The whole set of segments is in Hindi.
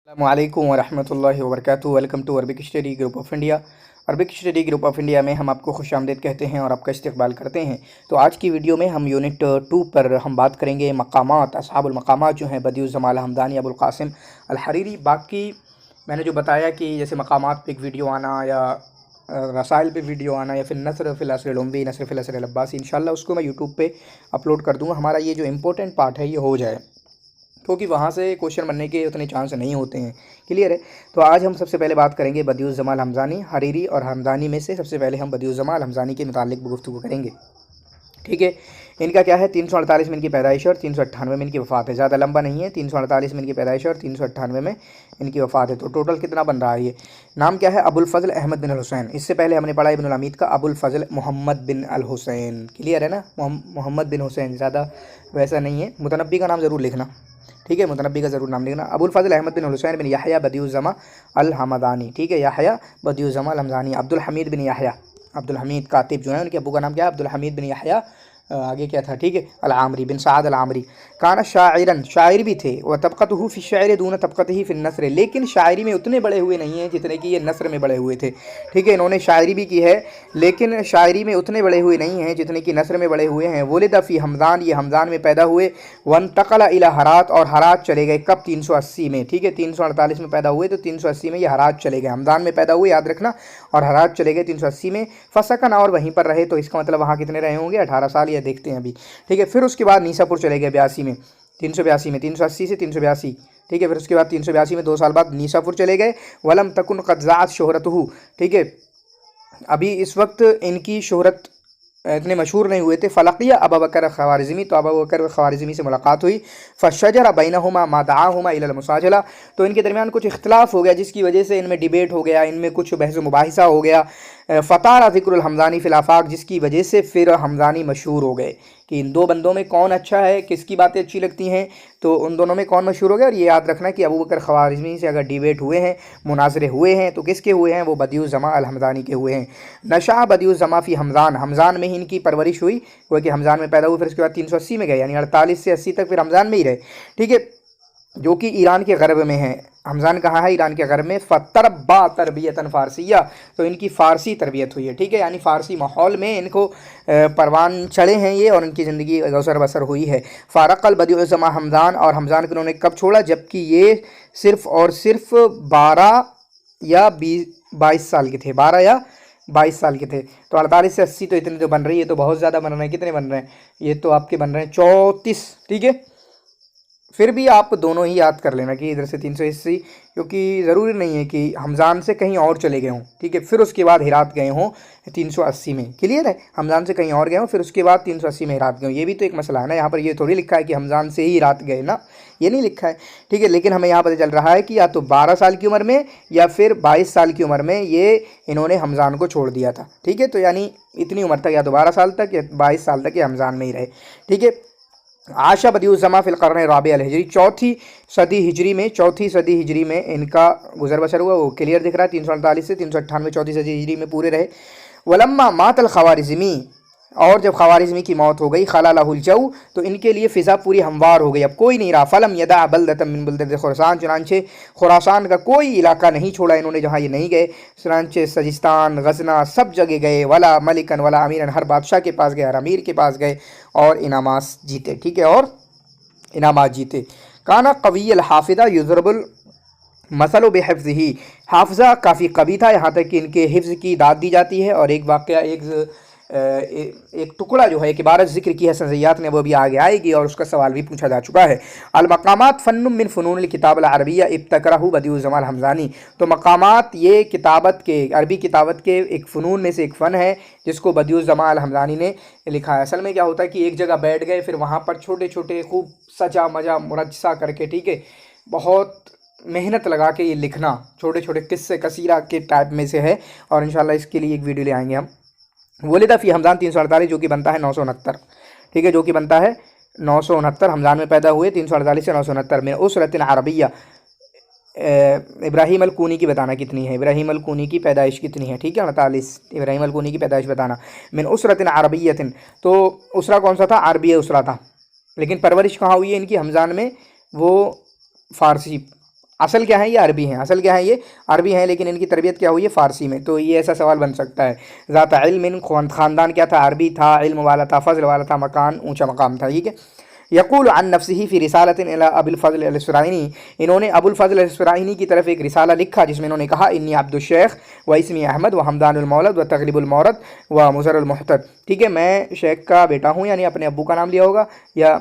अस्सलामुअलैकुम वरहमतुल्लाहि वबरकातुहू। Welcome to Arabic study group of India. Arabic study group of India में हम आपको खुशामदीद कहते हैं और आपका इस्तकबाल करते हैं। तो आज की वीडियो में हम यूनिट 2 पर हम बात करेंगे मकामात, असहाबुल मकामात जो हैं बदियुज़्ज़माल हमदानी अबुल क़ासिम अल हरीरी। बाकी मैंने जो बताया कि जैसे मकामात पे एक वीडियो आना या रसाइल पे वीडियो आना या फिर नसर फ़िल असर अल उम्वी, नसर फ़िल असर अल अब्बासी, इंशाअल्लाह उसको मैं यूट्यूब पे अपलोड कर दूँगा। हमारा ये जो इम्पोर्टेंट पार्ट है ये हो जाए, क्योंकि वहाँ से क्वेश्चन बनने के उतने चांस नहीं होते हैं। क्लियर है। तो आज हम सबसे पहले बात करेंगे बदियुज़्ज़माल हमदानी, हरीरी और हमदानी में से सबसे पहले हम बदियुज़्ज़माल हमदानी के मुतालिक गुफ्तगू करेंगे। ठीक है। इनका क्या है, 348 में इनकी पैदाइश और 398 में इनकी वफ़ात है। ज़्यादा लंबा नहीं है, 348 में इनकी पैदाइश और 398 में इनकी वफ़ात है। तो टोटल कितना बन रहा है ये? नाम क्या है? अबुल फ़ज़ल अहमद बिन अल हुसैन। इससे पहले हमने पढ़ा इब्नुल हमीद का अबुल फ़ज़ल मोहम्मद बिन अल हुसैन। क्लियर है ना, मोहम्मद बिन हुसैन, ज़्यादा वैसा नहीं है। मुतनब्बी का नाम ज़रूर लिखना, ठीक है, मुतनब्बी का ज़रूर नाम लिखना। अबुल फ़ज़ल अहमद बिन हुसैन बिन याहया बदियुज़्ज़मा अल हमदानी। ठीक है, याहया बदियुज़्ज़मा अल हमदानी। अब्दुल हमीद बिन याहया, अब्दुल हमीद कातिब जो है, उनके अबू का नाम क्या है? अब्दुल हमीद बिन याहया, आगे क्या था? ठीक है, अल आमरी बिन साद अल आमरी। काना शाइरन, शायर भी थे। वह तबक़तहु फ़ी शायर दून तबक़तिही फ़ी नस्र, लेकिन शायरी में उतने बड़े हुए नहीं हैं जितने कि ये नस्र में बड़े हुए थे। ठीक है, इन्होंने शायरी भी की है लेकिन शायरी में उतने बड़े हुए नहीं हैं जितने कि नस्र में बड़े हुए हैं। वुलिद फ़ी हमदान, ये हमदान में पैदा हुए। वंतक़ल इला हरात, और हरात चले गए। कब? 380 में। ठीक है, 348 में पैदा हुए तो 380 में ये हरात चले गए। हमदान में पैदा हुए, याद रखना, और हरात चले गए 380 में। फसकन, और वहीं पर रहे, तो इसका मतलब वहाँ कितने रहे होंगे? 18 साल, या देखते हैं अभी। ठीक है, फिर उसके बाद नीसापुर चले गए 82 में, 382 में, 380 से 382। ठीक है, फिर उसके बाद 382 में 2 साल बाद नीसापुर चले गए। वलम तकुन क़द ज़ाअत शोहरतहु। ठीक है, अभी इस वक्त इनकी शोहरत इतने मशहूर नहीं हुए थे। फ़लक़िया अबू बकर ख़वारिज़मी, तो अबू बकर ख़वारिज़मी से मुलाकात हुई। फ़शजरा बैनहुमा मा दआहुमा इलल मुसाजला, तो इनके दरमियान कुछ इख्तिलाफ़ हो गया जिसकी वजह से इनमें डिबेट हो गया, इनमें कुछ बहस मुबाहिसा हो गया। फ़तारा ज़िक्रुल हमदानी फ़िल आफ़ाक़, जिसकी वजह से फिर हमदानी मशहूर हो गए कि इन दो बंदों में कौन अच्छा है, किसकी बातें अच्छी लगती हैं, तो उन दोनों में कौन मशहूर हो गया। और ये याद रखना कि अबू बकर ख़वारिज़मी से अगर डिबेट हुए हैं, मुनाज़रे हुए हैं, तो किसके हुए हैं? वो बदियुज़्ज़मा अल हमदानी के हुए हैं। नशा बदियुज़्ज़मा फ़ी हमदान, हमदान में ही इनकी परवरिश हुई, वो कि हमदान में पैदा हुए, फिर उसके बाद 380 में गए, यानी 48 से 80 तक फिर हमदान में ही रहे। ठीक है, जो कि ईरान के गरब में है। हमजान कहाँ है? ईरान के गरब में। फ़तरबा तरबियतन फ़ारसिया, तो इनकी फ़ारसी तरबियत हुई है। ठीक है, यानी फ़ारसी माहौल में इनको परवान चढ़े हैं ये, और इनकी ज़िंदगी गौसर बसर हुई है। फ़ारक़ल बदियुज़्ज़मा हमदान, और हमदान को उन्होंने कब छोड़ा? जबकि ये सिर्फ़ और सिर्फ 12 या 22 साल के थे, 12 या 22 साल के थे। तो 48 से 80 तो इतने तो बन रही है, तो बहुत ज़्यादा बन रहे हैं। कितने बन रहे हैं? ये तो आपके बन रहे हैं 34। ठीक है, फिर भी आप दोनों ही याद कर लेना कि इधर से 380, क्योंकि ज़रूरी नहीं है कि हमजान से कहीं और चले गए हों। ठीक है, फिर उसके बाद हिरात गए हों 380 में। क्लियर है, हमजान से कहीं और गए हों, फिर उसके बाद 380 में हिरात गए हों। ये भी तो एक मसला है ना, यहाँ पर ये थोड़ी लिखा है कि हमजान से ही हिरात गए ना, ये नहीं लिखा है। ठीक है, लेकिन हमें यहाँ पता चल रहा है कि या तो 12 साल की उम्र में या फिर 22 साल की उम्र में ये इन्होंने हमजान को छोड़ दिया था। ठीक है, तो यानी इतनी उम्र तक, या तो 12 साल तक या 22 साल तक ये हमजान में ही रहे। ठीक है, आशा बदियुज़्ज़मा फ़िल क़र्न राबि अल हिजरी, चौथी सदी हिजरी में इनका गुजर बसर हुआ। वो क्लियर दिख रहा है, 348 से 398, चौथी सदी हिजरी में पूरे रहे। वलम्मा मातल ख़वारिज़मी, और जब ख़वारिज़मी की मौत हो गई, खला लहुल जऊ, तो इनके लिए फ़िज़ा पूरी हमवार हो गई, अब कोई नहीं रहा। फ़लम यदा बलदतम मिन बुलदत खुरासान, चुनांचे खुरासान का कोई इलाका नहीं छोड़ा इन्होंने जहाँ ये नहीं गए। चुनांचे सजिस्तान, गजना, सब जगह गए। वला मलिकन वला अमीरन, हर बादशाह के पास गए, हर अमीर के पास गए, और इनामात जीते। ठीक है, और इनामात जीते। काना कवियल हाफिदा युज़रबुल मसलो बेहिफ्ज़िही, हाफजा काफ़ी कवी था, यहाँ तक कि इनके हिफ्ज़ की दाद दी जाती है। और एक वाक़या, एक टुकड़ा जो है, एक इबारत ज़िक्र की है सज़ियात ने, वो भी आगे आएगी, और उसका सवाल भी पूछा जा चुका है। अल-मक़ामात फ़न्नुम मिन फ़ुनूनिल किताब अल-अरबिय्या इब्तकरहु बदियुज़्ज़मा अल-हमदानी, तो मक़ामात ये किताबत के, अरबी किताबत के एक फ़नून में से एक फ़न है जिसको बदियुज़्ज़मा अल-हमदानी ने लिखा है। असल में क्या होता है कि एक जगह बैठ गए, फिर वहाँ पर छोटे छोटे खूब सजा मजा मुरस्सा करके, ठीक है, बहुत मेहनत लगा के ये लिखना, छोटे छोटे किस्से कसीरा के टाइप में से है, और इंशाल्लाह इसके लिए एक वीडियो ले आएंगे हम। वलिदा फ़ी हमदान 348, जो कि बनता है 969। ठीक है, जो कि बनता है 969, हमदान में पैदा हुए 348 से 969 में। उसरतिन अरबिया, इब्राहीम अल-कूनी की बताना कितनी है, इब्राहीम अल-कूनी की पैदाइश कितनी है। ठीक है, 48, इब्राहीम अल-कूनी की पैदाइश बताना। मिन उसरतिन अरबियतिन, तो उसरा कौन सा था? अरबी उसरा था, लेकिन परवरिश कहाँ हुई है इनकी? हमजान में। वो फ़ारसी असल क्या है, ये अरबी हैं। असल क्या है, ये अरबी हैं, लेकिन इनकी तरबियत क्या हुई है, फ़ारसी में। तो ये ऐसा सवाल बन सकता है। ज़ात इल्म, ख़ानदान क्या था, अरबी था, इल्म वाला था, फ़ज़ल वाला था, मकान ऊँचा मकाम था। ठीक है। यक़ूल अन नफ्सिही फ़ी रिसालतिन इला अबुल फ़ज़ल अल-इस्फ़राइनी, इन्होंने अबुल फ़ज़ल अल-इस्फ़राइनी की तरफ एक रिसाला लिखा जिसमें इन्होंने कहा, इन्नी अब्दुश शेख व इसमी अहमद व हमदानुल मौलद व तग़लिबुल मौरद व मुज़रुल मुहतद। ठीक है, मैं शेख का बेटा हूँ, यानी अपने अब्बू का नाम लिया होगा, या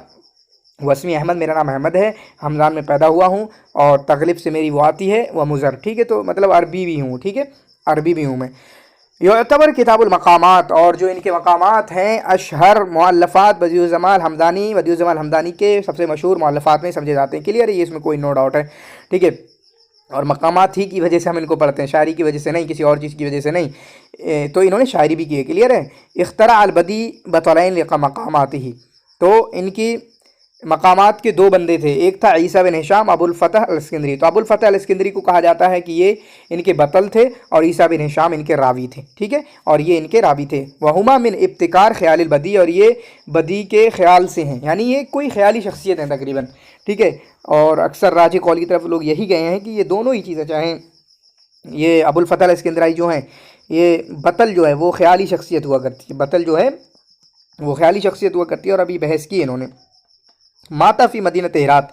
वसमी अहमद, मेरा नाम अहमद है, हमदान में पैदा हुआ हूँ, और तग़लिब से मेरी वो आती है, व मुज़र। ठीक है, तो मतलब अरबी भी हूँ। ठीक है, अरबी भी हूँ मैं। युतबर किताबुल मकामात, और जो इनके मकामात हैं, अशहर मुअल्लफ़ात बदियुज़्ज़माल हमदानी, बदियुज़्ज़माल हमदानी के सबसे मशहूर मुअल्लफ़ात में समझे जाते हैं। क्लियर है, ये इसमें कोई नो डाउट है। ठीक है, और मकामात ही की वजह से हम इनको पढ़ते हैं, शायरी की वजह से नहीं, किसी और चीज़ की वजह से नहीं। तो इन्होंने शायरी भी की है। क्लियर है। इख्तरा अल बदी बतौलैन लिक़ा मकामातिही, तो इनकी मकामात के दो बंदे थे, एक था ईसा बिन हिशाम अबुल फ़तह अल-इस्कंदरी। तो अबुल फ़तह अल-इस्कंदरी को कहा जाता है कि ये इनके बतल थे, और ईसा बिन हिशाम इनके रावी थे। ठीक है, और ये इनके रावी थे। वहुमा मिन इब्तिकार ख़याल बदी, और ये बदी के ख़्याल से हैं, यानी ये कोई ख़याली शख्सियत हैं तकरीबन। ठीक है, और अक्सर राजी कौल की तरफ लोग यही गए हैं कि ये दोनों ही चीज़ें, चाहें ये अबुल फ़तह अल-इस्कंदरी जो हैं, ये बतल जो है वो ख़याली शख्सियत हुआ करती है, बतल जो है वो ख़याली शख्सियत हुआ करती है। और अभी बहस की इन्होंने। माता फ़ी मदीनत हिरात,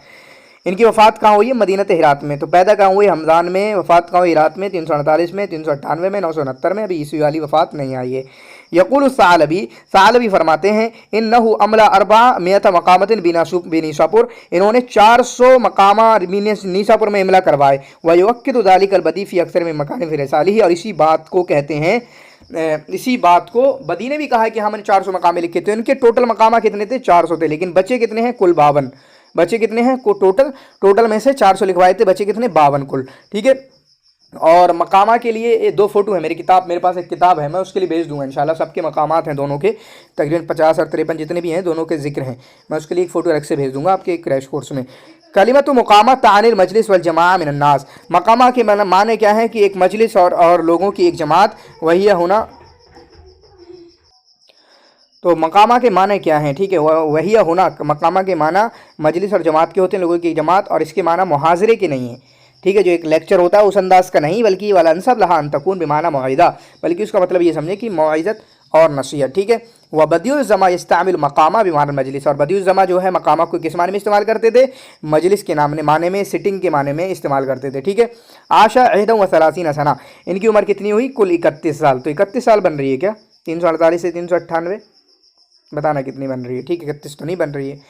इनकी वफ़ात कहाँ हुई है, मदीनत हिरात में। तो पैदा कहाँ हुई, हमदान में। वफ़ात कहाँ हुई, हिरात में, 348 में, 398 में, 969 में। अभी ईस्वी वाली वफ़ात नहीं आई है। यक़ूल सालबी, सालबी फरमाते हैं, इन्नहु अमला अरबा मियत मकामतिन बिनीसापुर, इन्होंने 400 मकामा नीसापुर में इमला करवाए। वयुक्किदु ज़ालिकल बदी फ़ी अक्सर में मकान फ़ी रिसालिही, और इसी बात को कहते हैं, इसी बात को बदी ने भी कहा है कि हाँ मैंने 400 मकामे लिखे थे। इनके टोटल मकामा कितने थे, 400 थे, लेकिन बच्चे कितने हैं, कुल 52। बच्चे कितने हैं को टोटल में से 400 लिखवाए थे, बच्चे कितने, 52 कुल। ठीक है, और मकामा के लिए ये 2 फ़ोटो है मेरी किताब, मेरे पास एक किताब है, मैं उसके लिए भेज दूंगा इंशाल्लाह। सबके मकामात हैं दोनों के, तकरीबन 50 और 53 जितने भी हैं, दोनों के जिक्र हैं। मैं उसके लिए एक फ़ोटो अलग से भेज दूंगा आपके क्रैश कोर्स में। कलिमत मुकामा तानिल मजलिस वल जमा मिन अन्नास, मकामा के माने क्या है कि एक मजलिस और लोगों की एक जमात। वही होना, तो मकामा के माने क्या हैं, ठीक है, वही होना, मकामा के माना मजलिस और जमात के होते हैं, लोगों की जमात, और इसके माना मुहाज़रे के नहीं है। ठीक है, जो एक लेक्चर होता है उस अंदाज का नहीं, बल्कि वाला अनसब लहा अंतकून बेमाना मुआइदा, बल्कि उसका मतलब ये समझे कि मुआइज़त और नसीहत। ठीक है, वह बदियुज़्ज़मा इस्तामिल मकामा बेमाना मजलिस, और बदियुज़्ज़मा जो है मकामा को किस माने में इस्तेमाल करते थे, मजलिस के नाम माने में, सिटिंग के माने में इस्तेमाल करते थे। ठीक है, आशा अहदम व सलासीन सना, इनकी उम्र कितनी हुई, कुल 31 साल। तो 31 साल बन रही है क्या, 348 से 398, बताना कितनी बन रही है। ठीक है, 31 तो नहीं बन रही है।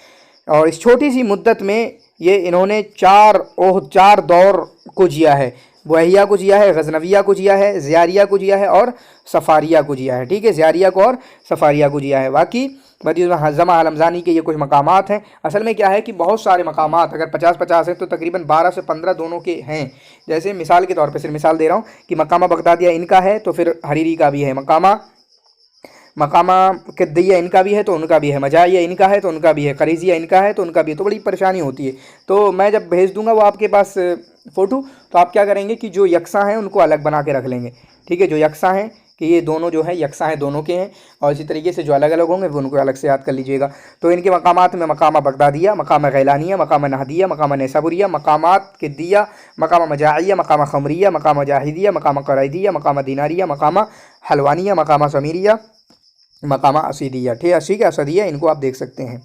और इस छोटी सी मुद्दत में ये इन्होंने 4 दौर को जिया है। बुहैया को जिया है, गजनविया को जिया है, ज़ियारिया को जिया है, और सफ़ारिया को जिया है। ठीक है, ज़ियारिया को और सफ़ारिया को जिया है। बाकी बदियुज़्ज़मा अल-हमज़ानी के ये कुछ मकामात हैं। असल में क्या है कि बहुत सारे मकामात, अगर 50-50 हैं तो तकरीबन 12 से 15 दोनों के हैं। जैसे मिसाल के तौर पर, सिर्फ मिसाल दे रहा हूँ कि मकामा बगदादिया इनका है, तो फिर हरीरी का भी है। मकामा किद्दिया इनका भी है तो उनका भी है, मजाइया इनका है तो उनका भी है, करीजिया इनका है तो उनका भी है। तो बड़ी परेशानी होती है। तो मैं जब भेज दूंगा वो आपके पास फ़ोटो, तो आप क्या करेंगे कि जो यकसा हैं उनको अलग बना के रख लेंगे। ठीक है, जो यकसा हैं कि ये दोनों जो है यकसा हैं, दोनों के हैं, और इसी तरीके से जो अलग अलग होंगे वो उनको अलग से याद कर लीजिएगा। तो इनके मकामात में मकामा बगदादिया, मकामा गैलानिया, मकामा नहदिया, मकामा नैसापुरिया, मकामात किद्दिया, मकामा मजाइया, मकामा खमरिया, मकामा जाहिदिया, मकामा करैदिया, मकामा दीनारिया, मकामा हलवानिया, मकामा समीरिया, मकामा असीदिया। ठीक है, असदिया, इनको आप देख सकते हैं।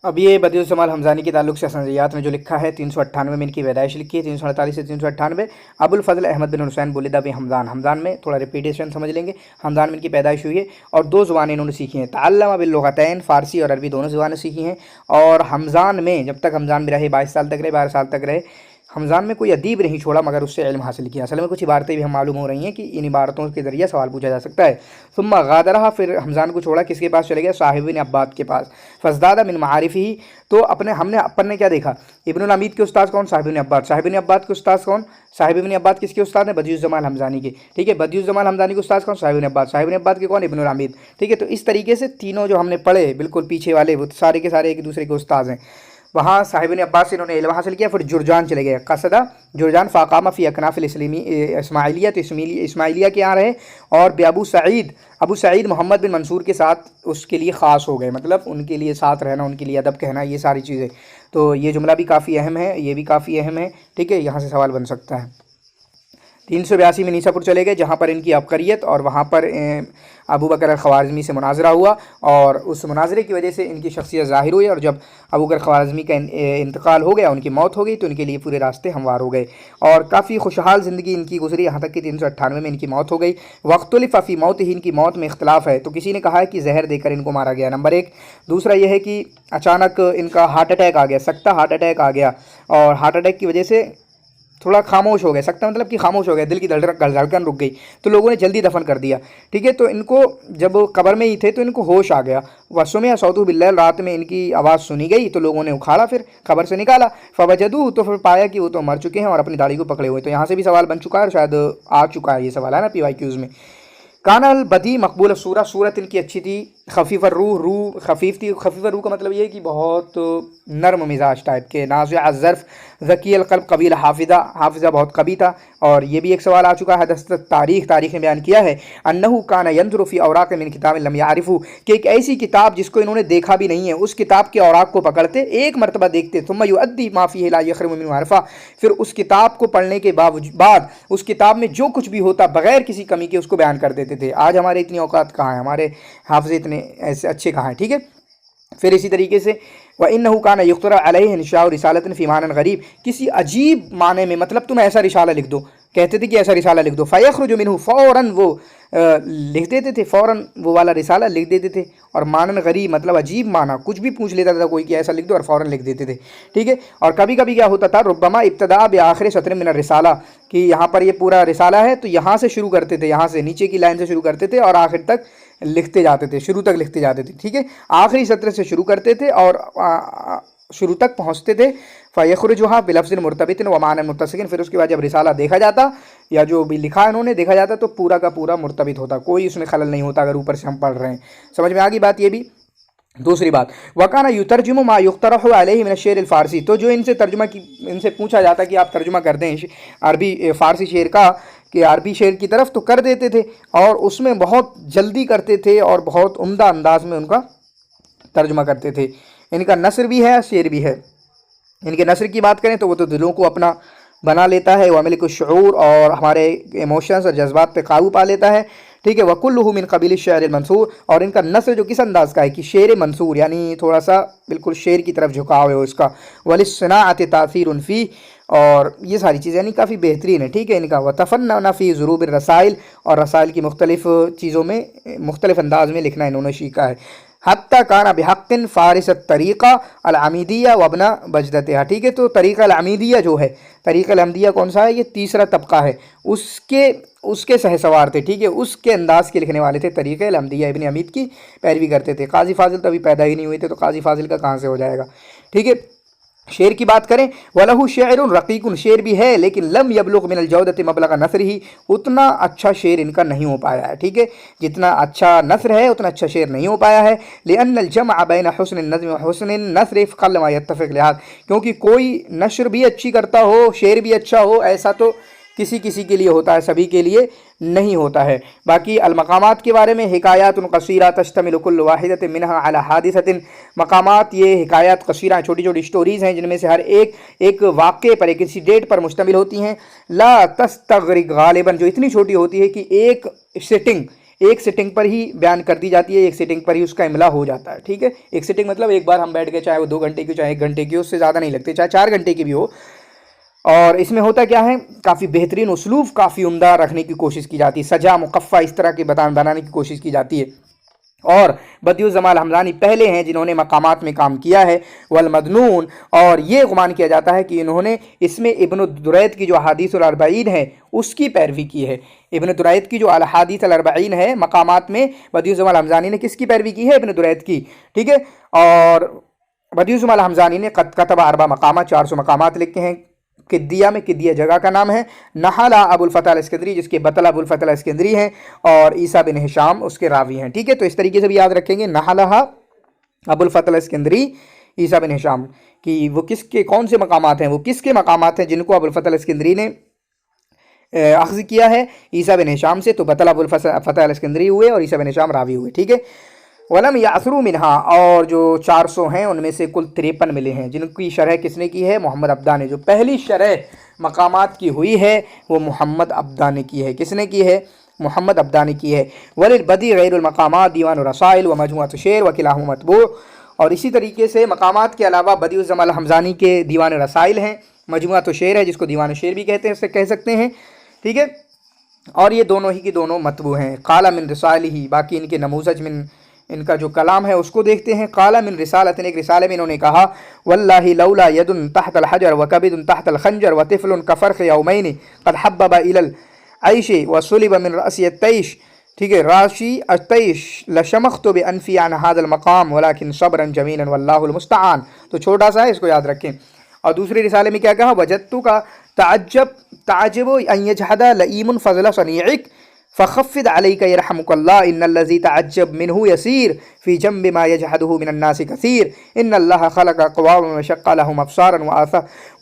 अब ये बदियुज़्ज़मा अल-हमज़ानी के ताल्लुक़ से असनज़ियात में जो लिखा है, 398 में इनकी पैदाइश लिखी है, 348 से 398। अबुल फ़ज़ल अहमद बिन हुसैन बुलिदा बि हमदान, हमदान में थोड़ा रिपीटेशन समझ लेंगे, हमदान में इनकी पैदाइश हुई है, और 2 ज़ुबानें इन्होंने सीखी हैं, तअल्लम बिल लुग़तैन, फ़ारसी और अरबी दोनों ज़ुबानें सीखी हैं। और हमज़ान में जब तक हमज़ान में रहे, 22 साल तक रहे, 12 साल तक रहे, हमज़ान में कोई अदीब नहीं छोड़ा मगर उससे इल्म हासिल किया। असल में कुछ इबारतें भी हम मालूम हो रही हैं कि इन इबारतों के ज़रिए सवाल पूछा जा सकता है। सुम्मा गादरहा, फिर हमज़ान को छोड़ा, किसके पास चले गया, साहिब बिन अब्बाद के पास। फ़ज़दादा मिन मारिफ़ी, तो अपन ने क्या देखा, इब्नुल अमीद के उस्ताद कौन, साहिब बिन अब्बाद। साहिब बिन अब्बाद के उस्ताद कौन, साहिब बिन अब्बाद किसके उस्ताद हैं, बदियुज़्ज़मा अल-हमज़ानी के। ठीक है, बदियुज़्ज़मा अल-हमज़ानी के उस्ताद कौन, साहिब बिन अब्बाद। साहिब बिन अब्बाद के कौन, इब्नुल अमीद। ठीक है, तो इस तरीके से तीनों जो हमने पढ़े बिल्कुल पीछे वाले, वो सारे के सारे एक दूसरे के उस्ताद हैं। वहाँ साहिब बिन अब्बास से इन्होंने इल्म हासिल किया। फिर जुरजान चले गए, कसदा जुरजान फ़ाकामा फ़ी अकनाफ़िल इस्माइलिया, तो इस्माइलिया के यहाँ रहे, और अबू सईद मोहम्मद बिन मंसूर के साथ उसके लिए ख़ास हो गए, मतलब उनके लिए साथ रहना, उनके लिए अदब कहना, ये सारी चीज़ें। तो ये जुमला भी काफ़ी अहम है, ये भी काफ़ी अहम है, ठीक है। यहाँ से सवाल बन सकता है। 382 में नीसापुर चले गए, जहाँ पर इनकी अबकरियत और वहाँ पर अबू बकर अल-ख़वारिज़मी से मुनाजरा हुआ और उस मुनाजरे की वजह से इनकी शख्सियत ज़ाहिर हुई और जब अबू बकर ख़वारिज़मी का इंतकाल हो गया, उनकी मौत हो गई, तो इनके लिए पूरे रास्ते हमवार हो गए और काफ़ी खुशहाल ज़िंदगी इनकी गुजरी, यहाँ तक कि 398 में इनकी मौत हो गई। वख्तुलिफ़ फ़ी मौत ही, इनकी मौत में इख्तलाफ है, तो किसी ने कहा है कि जहर देकर इनको मारा गया, नंबर 1। दूसरा यह है कि अचानक इनका हार्ट अटैक आ गया, सख्ता हार्ट अटैक आ गया और हार्ट अटैक की वजह से थोड़ा खामोश हो गए, सकता मतलब कि खामोश हो गया, दिल की धड़कन रुक गई, तो लोगों ने जल्दी दफन कर दिया, ठीक है। तो इनको जब कब्र में ही थे तो इनको होश आ गया, वसुमिया सौतु बिल्लैल, रात में इनकी आवाज़ सुनी गई तो लोगों ने उखाड़ा, फिर कब्र से निकाला, फवजदू, तो फिर पाया कि वो तो मर चुके हैं और अपनी दाढ़ी को पकड़े हुए। तो यहाँ से भी सवाल बन चुका है और शायद आ चुका है ये सवाल, है ना, PYQs में। कानल बदी मकबूल सूरत, सूरत इनकी अच्छी थी। खफ़ीफ़ रूह, रूह खफ़ीफ़ थी। खफ़ीफ़ रूह का मतलब ये है कि बहुत नरम मिजाज टाइप के। नाज़िअ ज़र्फ़, ज़की अलक़ल्ब, कबील हाफिज़ा, हाफिज़ा बहुत कभी था। और ये भी एक सवाल आ चुका है। हदस्त तारीख़, तारीख़ ने बयान किया है, अन्नहु कान यंज़ुरु फ़ी औराक़ मिन किताब लम यारिफ़ू, कि एक ऐसी किताब जिसको इन्होंने देखा भी नहीं है, उस किताब के औराक़ को पकड़ते, एक मरतबा देखते, सुम्मा युअद्दी मा फ़ीहि ला यख़रुजु मिन्हु हरफ़ा, फिर उस किताब को पढ़ने के बाद उस किताब में जो कुछ भी होता बग़ैर किसी कमी के उसको बयान कर देते थे। आज हमारे इतनी औकात कहाँ है, हमारे हाफ़िज़ इतने ऐसे अच्छे कहाँ हैं, ठीक है। फिर इसी तरीके से व इन्नहु कान युख्तरा अलैहि इंशाउ रिसालतन फ़ी मानन गरीब, किसी अजीब माने में, मतलब तुम ऐसा रिसाला लिख दो, कहते थे कि ऐसा रिसाला लिख दो, फ़यख़रुजु मिन्हु, फ़ौरन वो लिख देते थे, फ़ौरन वो वाला रिसाला लिख देते थे। और मानन गरीब मतलब अजीब माना, कुछ भी पूछ लेता था कोई कि ऐसा लिख दो और फ़ौरन लिख देते थे, ठीक है। और कभी कभी क्या होता था, रुब्बमा इब्तदा बि आखिर सत्र मिन रिसाला, कि यहाँ पर ये पूरा रिसाला है तो यहाँ से शुरू करते थे, यहाँ से नीचे की लाइन से शुरू करते थे और आखिर तक लिखते जाते थे, शुरू तक लिखते जाते थे, ठीक है। आखिरी सत्र से शुरू करते थे और शुरू तक पहुँचते थे। फ़यख़रुजुहा बिलफ़्ज़िन मुर्तबितिन व मानन मुत्तसिक़िन, फिर उसके बाद जब रिसाला देखा जाता या जो भी लिखा है इन्होंने देखा जाता तो पूरा का पूरा मुर्तबित होता, कोई उसमें खलल नहीं होता अगर ऊपर से हम पढ़ रहे हैं। समझ में आ गई बात ये भी। दूसरी बात, वकाना युतरजुमु मा युख्तरहु अलैहि मिन शेर फ़ारसी, तो जो इनसे तर्जुमा की, इनसे पूछा जाता कि आप तर्जुमा कर दें अरबी फ़ारसी शेर का, कि अरबी शेर की तरफ, तो कर देते थे और उसमें बहुत जल्दी करते थे और बहुत उम्दा अंदाज में उनका तर्जुमा करते थे। इनका नस्र भी है, शेर भी है। इनके नस्र की बात करें तो वो तो दिलों को अपना बना लेता है, वामिल शऊर, और हमारे इमोशंस और जज्बात पे काबू पा लेता है, ठीक है। वकुल्लुहु मिन कबील शेर मंसूर, और इनका नस्र जो किस अंदाज का है कि शेर मंसूर, यानी थोड़ा सा बिल्कुल शेर की तरफ झुकाव है उसका। वलिस्सनाअत तासीरुन फ़ी, और ये सारी चीज़ें यानी काफ़ी बेहतरीन है, ठीक है इनका। वतफ़न्ना फ़ी ज़ुरूब रसाइल, और रसाइल की मुख्तलिफ़ चीज़ों में मुख्तलिफ़ अंदाज में लिखना इन्होंने सीखा है। हत्ता काना बिहक़्क़िन फ़ारिस तरीक़ा अल-अमीदिया वबना बजदतिहा, ठीक है। तो तरीक़ा अल-अमीदिया जो है, तरीक़ा अल-अमीदिया कौन सा है, ये तीसरा तबका है, उसके सहसवार थे, ठीक है, उसके अंदाज़ के लिखने वाले थे। तरीक़ा अल-अमीदिया इब्न हमीद की पैरवी करते थे। काजी फाजिल तो अभी पैदा ही नहीं हुए थे, तो काजी फाजिल का कहाँ से हो जाएगा, ठीक है। शेर की बात करें, वलहु शेरुन रक़ीकुन, शेर भी है लेकिन लम यबलुग़ मिनल जौदति मबलग़ नस्रिही, उतना अच्छा शेर इनका नहीं हो पाया है, ठीक है। जितना अच्छा नस्र है उतना अच्छा शेर नहीं हो पाया है। लिअन्नल जमअ बैन हुस्निन नज़्म व हुस्निन नस्र क़ल्ल मा यत्तफ़िक़ लिहाज़, क्योंकि कोई नस्र भी अच्छी करता हो, शेर भी अच्छा हो, ऐसा तो किसी किसी के लिए होता है, सभी के लिए नहीं होता है। बाकी अलमकामात के बारे में, हिकायातुन क़सीरा तश्तमिलु कुल्लु वाहिदतिन मिनहा अला हादिसतिन, मकामात ये हिकायत कसीरा, छोटी छोटी स्टोरीज़ हैं जिनमें से हर एक वाक़े पर, एक किसी डेट पर मुश्तमिल होती हैं। ला तस्तग़रिक़ गालिबन, जो इतनी छोटी होती है कि एक सिटिंग पर ही बयान कर दी जाती है, एक सिटिंग पर ही उसका इमला हो जाता है, ठीक है। एक सिटिंग मतलब एक बार हम बैठ गए, चाहे वो 2 घंटे की, चाहे 1 घंटे की, उससे ज़्यादा नहीं लगते, चाहे 4 घंटे की भी हो। और इसमें होता क्या है, काफ़ी बेहतरीन उसलूब, काफ़ी उम्दा रखने की कोशिश की जाती है, सजा मुकफ़ा इस तरह के बनाने की कोशिश की जाती है। और बदियुज़ जमाल हमज़ानी पहले हैं जिन्होंने मकामात में काम किया है। वल मदनून, और ये गुमान किया जाता है कि इन्होंने इसमें इब्न दुरैद की जो अहादीस अल अर्बईन है उसकी पैरवी की है। इब्न दुरैद की जो अहादीस अल अर्बईन है मकामात में, बदियुज़ जमाल हमज़ानी ने किसकी पैरवी की है, इब्न दुरैद की, ठीक है। और बदियुज़ जमाल हमज़ानी ने कतबा 4 मकामात, 400 मकामात लिखे हैं। किद्दिया में, किद्दिया जगह का नाम है। नहला अबुल फ़तह अल-इस्कंदरी, जिसके बतला अबुल फ़तह अल-इस्कंदरी हैं, और ईसा बिन हिशाम उसके रावी हैं, ठीक है। तो इस तरीके से भी याद रखेंगे, नहला अबुल फ़तह अल-इस्कंदरी, ईसा बिन हिशाम, कि वो किसके कौन से मकामात हैं, वो किसके मकामात हैं जिनको अबुल फ़तह अल-इस्कंदरी ने अख़ज़ किया है ईसा बिन हिशाम से। तो बतला अबुल फ़तह अल-इस्कंदरी हुए और ईसा बिन हिशाम रावी हुए, ठीक है। वलम यासरू मिनहा, और जो 400 हैं उनमें से कुल 53 मिले हैं, जिनकी शरह किसने की है? मोहम्मद अब्दा ने। जो पहली शरह मकामात की हुई है वो मोहम्मद अब्दा ने की है। किसने की है? मोहम्मद अब्दा ने की है। वलिल बदी गैरुल मकामात दीवान रसाइल व मजमुअत शेर व किलाहु मतबू, और इसी तरीके से मकामात के अलावा बदिउल जमाल हमज़ानी के दीवान रसाइल हैं, मजमुअत शेर है जिसको दीवान शेर भी कहते हैं, उससे कह सकते हैं, ठीक है। और ये दोनों ही की दोनों मतबू हैं। काला मिन रिसाल ही, बाकी इनके नमूजज मिन, इनका जो कलाम है उसको देखते हैं। काला मिन रिसालतिन, एक रिसाले में इन्होंने कहा, वल्लाहि लौला यदुन तहतल हजर व कबिदुन तहतल खंजर व तिफलुन कफरख यौमैन कद हब्बबा इलल ऐशे व सुलिब मिन रअसी अत्तैश, ठीक है, राशि अत्तैश लशमख्तु बिअनफी अन हादल मकाम वलाकिन सब्रन जमीलन वल्लाहुल मुस्तआन। तो छोटा सा है, इसको याद रखें। और दूसरे रिसाले में क्या कहा? वजत्तु का ताजब अन यजहदा लईमुन फज़ल सनीइक फ़ख़फ़िद अलैका यरहमुकल्लाह इन्नल्लज़ी तअज्जब मिन्हु यसीर फ़ी जंबि मा यजहदुहु मिनन्नासि कसीर इन्नल्लाह ख़लक़ क़वामन व शक़्क़ लहुम अब्सारन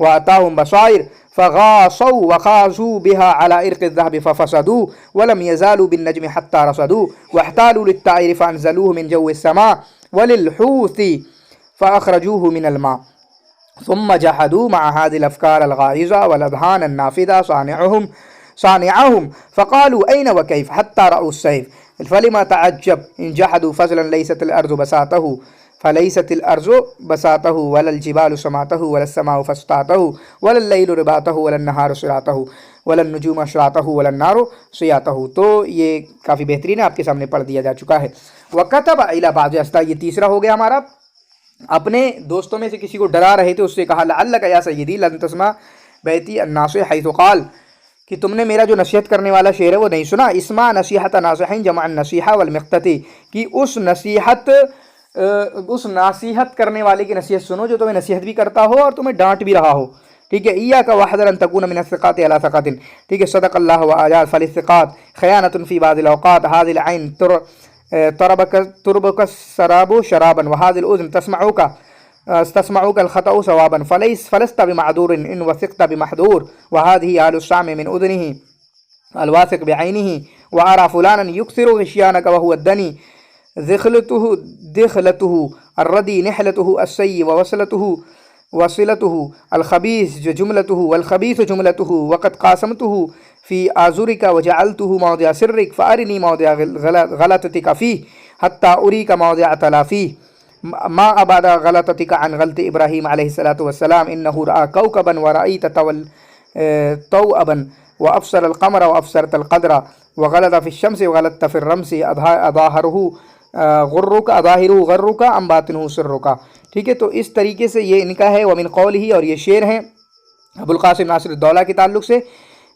व आताहुम बसाइर फ़ग़ासौ व ख़ाज़ू बिहा अला इर्क़ि ज़हब फ़फ़सदू वलम यज़ालू बिन्नज्मि हत्ता रसदू वहतालू लित्ताइरि फ़अनज़लूहु मिन जव्विस समा वलिल्हूति फ़अख़रजूहु मिनल मा सुम्मा जहदू मअ हाज़िल अफ़कार अल-गाइज़ा वल अज़हान अन-नाफ़िज़ा सानिअहुम फ़क़ालू ऐन व कैफ़ हत्ता रअू सैफ़ फ़लिमा तअज्जब इन जहदू फ़ज़लन लैसतिल अर्ज़ु बसातहु फ़लैसतिल अर्ज़ु बसातहु वलल जिबालु समातहु वलस समाउ फ़स्तातहु वलल लैलु रिबातहु वलन नहारु सिरातहु वलन नुजूम अशरातहु वलन नारु सियातहु। तो ये काफ़ी बेहतरीन है, आपके सामने पढ़ दिया जा चुका है। वकतब इला बाज़ अस्ता, ये तीसरा हो गया हमारा। अपने दोस्तों में से किसी को डरा रहे थे, उससे कहा लअल्लक या सय्यदी लन तस्मा बैती अन्नास हैथु क़ाल, कि तुमने मेरा जो नसीहत करने वाला शेर है वो नहीं सुना। इस्मा नसीहत नासिहिन जमा नसीहा वल मिक़्तती, कि उस नसीहत करने वाले की नसीहत सुनो जो तुम्हें नसीहत भी करता हो और तुम्हें डांट भी रहा हो, ठीक है। इय्याका वहज़र अन तकून मिन अस्सिक़ाति अला सक़तिन, ठीक है। सदक़ल्लाहु व आजाज़ फ़लिस्सिक़ात ख़यानतुन फ़ी बाज़िल औक़ात हाज़िल ऐन तुरबक सराबु शराबन व हाज़िल उज़्न तस्मउका अल-ख़तउ सवाबन फ़लस्त बिमअदूरिन इन वसिक़त बिमहदूर व हाज़िही आलु शाम मिन उज़निही अल-वासिक़ बिऐनिही व अरा फ़ुलानन युक्सिरु ग़िश्यानक व हुवा अद-दनी दिख़लतुहु अर्रदी निहलतुहु अस्सय्यि व वसिलतुहु अल-ख़बीस जुमलतुहु वल-ख़बीस जुमलतुहु वक़द क़ासमतुहु फ़ी आज़ुरिका व जअलतुहु मौदिअ सिर्रिक फ़अरिनी मौदिअ ग़लततिका फ़ीह हत्ता उरीका मौदिअ तलाफ़ीह मा अबादा ग़लततिका अन ग़लति इब्राहीम अलैहिस्सलातु वस्सलाम इन्नहु रअा कौकबन व रअयत तौअबन व अब्सर अल-क़मर व अब्सरत अल-क़दर व ग़लत फ़िश-शम्स व ग़लत फ़िर रम्सी अज़ाहिरुहु ग़ुर्रुका अम बातिनुहु सिर्रुका, ठीक है। तो इस तरीके से ये इनका है। व मिन क़ौलिही, और ये शेर हैं अबुल क़ासिम नासिरुद्दौला के ताल्लुक़ से।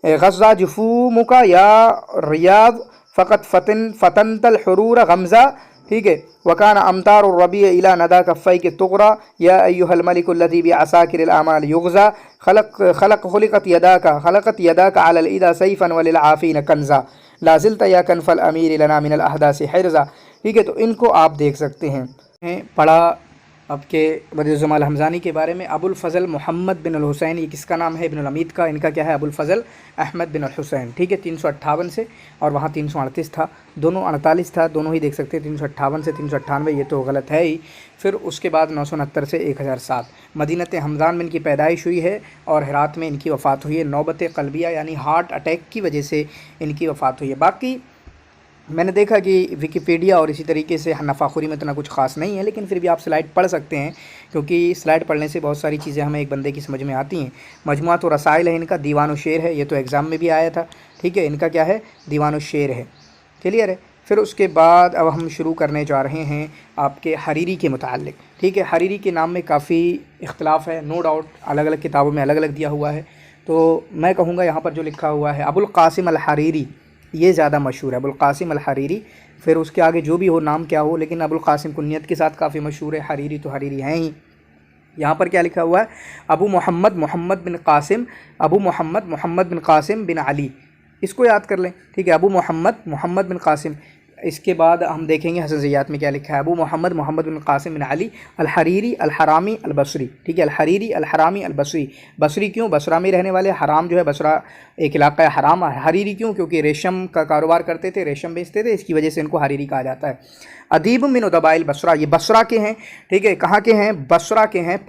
ग़ज़्ज़ा जुफ़ूमुका या रियाज़ फ़क़त फ़तनतल हुरूर गमज़ा, ठीक है। वकान अमतार रबी इला नदा कफ़ई के तुगरा या अय्युहल मलिकुल्लज़ी बिअसाकिरिल आमाल युग़ज़ा खलक़त यदाका अलल इदा सैफ़न वलिल आफ़ीन कंज़ा लाज़िल्ता या कनफ़ल अमीर लना मिनल अहदासी हिर्ज़ा, ठीक है। तो इनको आप देख सकते हैं। पढ़ा आपके बदिउल जमाल हमज़ानी के बारे में। अबुल फ़ज़ल मोहम्मद बिन अल हुसैन, ये किसका नाम है? इब्न अल अमीद का। इनका क्या है? अबुल फ़ज़ल अहमद बिन अल हुसैन, ठीक है। 358 से, और वहाँ 338 था, दोनों 48 था, दोनों ही देख सकते हैं। 358 से 398 ये तो गलत है ही। फिर उसके बाद 969 से 1007 मदीनत हमज़ान में इनकी पैदाइश हुई है और हेरात में इनकी वफ़ात हुई है। नौबत क़ल्बिया यानी हार्ट अटैक की वजह से इनकी वफ़ात हुई है। बाकी मैंने देखा कि विकिपीडिया और इसी तरीके से नफ़ाखुरी में इतना कुछ ख़ास नहीं है, लेकिन फिर भी आप स्लाइड पढ़ सकते हैं, क्योंकि स्लाइड पढ़ने से बहुत सारी चीज़ें हमें एक बंदे की समझ में आती हैं। मजमुआत व रसाइल है इनका, दीवान व शेर है, ये तो एग्ज़ाम में भी आया था, ठीक है। इनका क्या है? दीवान व शेर है, क्लियर है। फिर उसके बाद अब हम शुरू करने जा रहे हैं आपके हरीरी के मुताल्लिक़, ठीक है। हरीरी के नाम में काफ़ी इख्तिलाफ़ है, नो डाउट, अलग अलग किताबों में अलग अलग दिया हुआ है। तो मैं कहूँगा यहाँ पर जो लिखा हुआ है अबुल क़ासिम अल हरीरी, ये ज़्यादा मशहूर है, अबुल क़ासिम अल हरीरी। फिर उसके आगे जो भी हो नाम क्या हो, लेकिन अबुल क़ासिम कुन्नियत के साथ काफ़ी मशहूर है। हरीरी तो हरीरी हैं ही। यहाँ पर क्या लिखा हुआ है? अबू मोहम्मद मोहम्मद बिन क़ासिम, अबू मोहम्मद मोहम्मद बिन क़ासिम बिन अली, इसको याद कर लें, ठीक है। अबू मोहम्मद मोहम्मद बिन क़ासिम, इसके बाद हम देखेंगे हसन ज़ियात में क्या लिखा है। अबू मोहम्मद मोहम्मद बिन कासिम बिन अली अल हरीरी अल हरामी अल बसरी, ठीक है, अल हरीरी अल हरामी अल बसरी। बसरी क्यों? बसरा में रहने वाले। हराम जो है बसरा एक इलाका है हराम। हरीरी क्यों? क्योंकि रेशम का कारोबार करते थे, रेशम बेचते थे, इसकी वजह से इनको हरीरी कहा जाता है। अदीब मिन उदबाइल बसरा, ये बसरा के हैं, ठीक है। कहाँ के हैं? बसरा के हैं।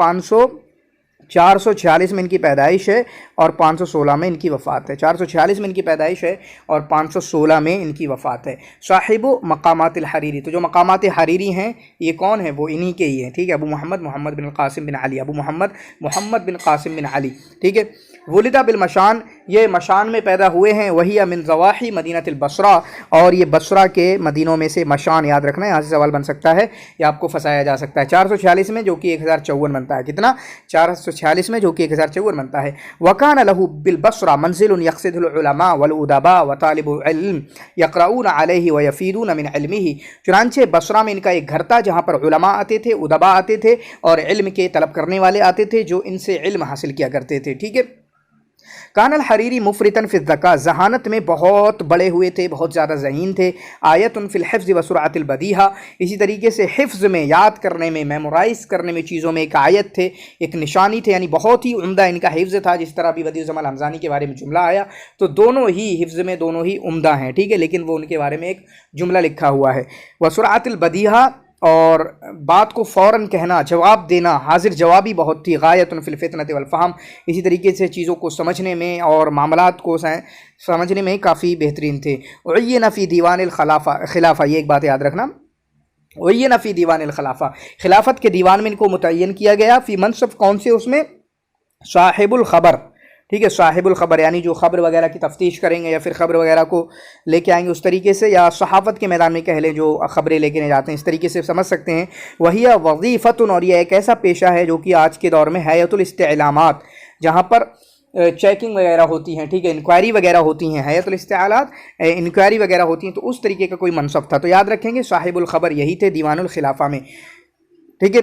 446 में इनकी पैदाइश है और 516 में इनकी वफ़ात है। 446 में इनकी पैदाइश है और 516 में इनकी वफ़ात है। साहिबु मकामातिल हरीरी, तो जो मकामात हरीरी हैं ये कौन है? वो इन्हीं के ही हैं, ठीक है। अबू मोहम्मद मोहम्मद बिन कासिम बिन अली, अबू मोहम्मद मोहम्मद बिन कासिम बिन अली, ठीक है। वलिदा बिल मशान, ये मशान में पैदा हुए हैं। वही मिन ज़वाही मदीनतिल बसरा, और ये बसरा के मदीनों में से। मशान याद रखना है, यहाँ से सवाल बन सकता है या आपको फंसाया जा सकता है। 446 में, जो कि 1054 बनता है। कितना? 446 में, जो कि 1054 बनता है। वकान लहू बिल बसरा मंजिल यक़सिदुल उलमा वल उदबा व तालिबुल इल्म यक़रऊन अलैहि व यफ़ीदून मिन इल्मिही, चुनांचे बसरा में इनका एक घर था जहाँ पर उलमा आते थे, उदबा आते थे और इल्म के तलब करने वाले आते थे जो इनसे इल्म हासिल किया करते थे, ठीक है। कानल हरीरी मुफरितन फिल ज़का, जहानत में बहुत बड़े हुए थे, बहुत ज़्यादा ज़हीन थे। आयतुन फिल हिफ्ज़ व सुरअतिल बदीहा, इसी तरीके से हिफ्ज़ में, याद करने में, मेमोराइज़ करने में चीज़ों में एक आयत थे, एक निशानी थे, यानी बहुत ही उम्दा इनका हिफ्ज़ था। जिस तरह अभी बदियुज़्ज़मान हमज़ानी के बारे में जुमला आया, तो दोनों ही हिफ्ज़ में दोनों ही उम्दा हैं, ठीक है, लेकिन वो उनके बारे में एक जुमला लिखा हुआ है। व सुरअतिल बदीहा, और बात को फ़ौरन कहना, जवाब देना, हाजिर जवाबी बहुत थी। गायतुन फिल फितनत वल फ़हम, इसी तरीके से चीज़ों को समझने में और मामलात को समझने में काफ़ी बेहतरीन थे। उय्यन फ़ी दीवानिल खिलाफ़ा, ये एक बात याद रखना, उय्यन फ़ी दीवानिल खिलाफ़ा, खिलाफत के दीवान में इनको मुतय्यन किया गया। फ़ी मनसब, कौन से? उसमें साहिबुल ख़बर, ठीक है, साहिबुल ख़बर, यानी जो ख़बर वगैरह की तफ्तीश करेंगे या फिर ख़बर वगैरह को लेके आएंगे उस तरीके से, या सहाफ़त के मैदान में कह लें जो ख़बरें लेके जाते हैं, इस तरीके से समझ सकते हैं। वही वज़ीफ़तुन, और यह एक ऐसा पेशा है जो कि आज के दौर में हयतुल इस्तिलामात, जहाँ पर चेकिंग वगैरह होती हैं, ठीक है, इंक्वायरी वगैरह होती हैं, हयतुल इस्तिलात इंक्वायरी वगैरह होती हैं, तो उस तरीके का कोई मनसब था। तो याद रखेंगे साहिबुल ख़बर यही थे दीवानुल खिलाफ़ा में, ठीक है।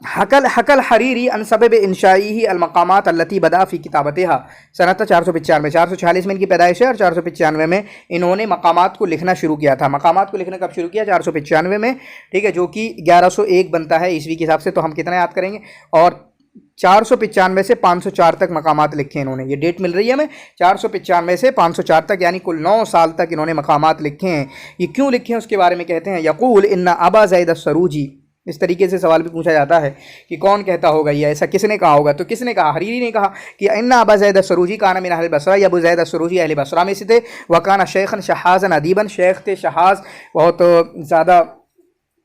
हकल हरीरी अन सबब इंशाई अलमकामात अल्लती बदा फ़ी किताबतिहा सनत 495, 446 में इनकी पैदाइश है और 495 में इन्होंने मकामात को लिखना शुरू किया था। मकामात को लिखना कब शुरू किया? 495 में, ठीक है, जो कि 1101 बनता है ईस्वी के हिसाब से। तो हम कितना याद करेंगे? और 495 से 504 तक मकामात लिखे इन्होंने, ये डेट मिल रही है हमें, 495 से 504 तक, यानी कुल 9 साल तक इन्होंने मकामात लिखे हैं। ये क्यों लिखे हैं उसके बारे में कहते हैं, यक़ूल इन्ना अबा ज़ैद अस्सरूजी, इस तरीके से सवाल भी पूछा जाता है कि कौन कहता होगा ये, ऐसा किसने कहा होगा? तो किसने कहा? हरीरी ने कहा कि इन्ना अबा ज़ैद अस्सरूजी काना मिन अहल बसरा, या अबू ज़ैद अस्सरूजी अहल बसरा में से थे। वकाना शेखन शहाज़न अदीबन, शेख थे, शहाज़ बहुत ज़्यादा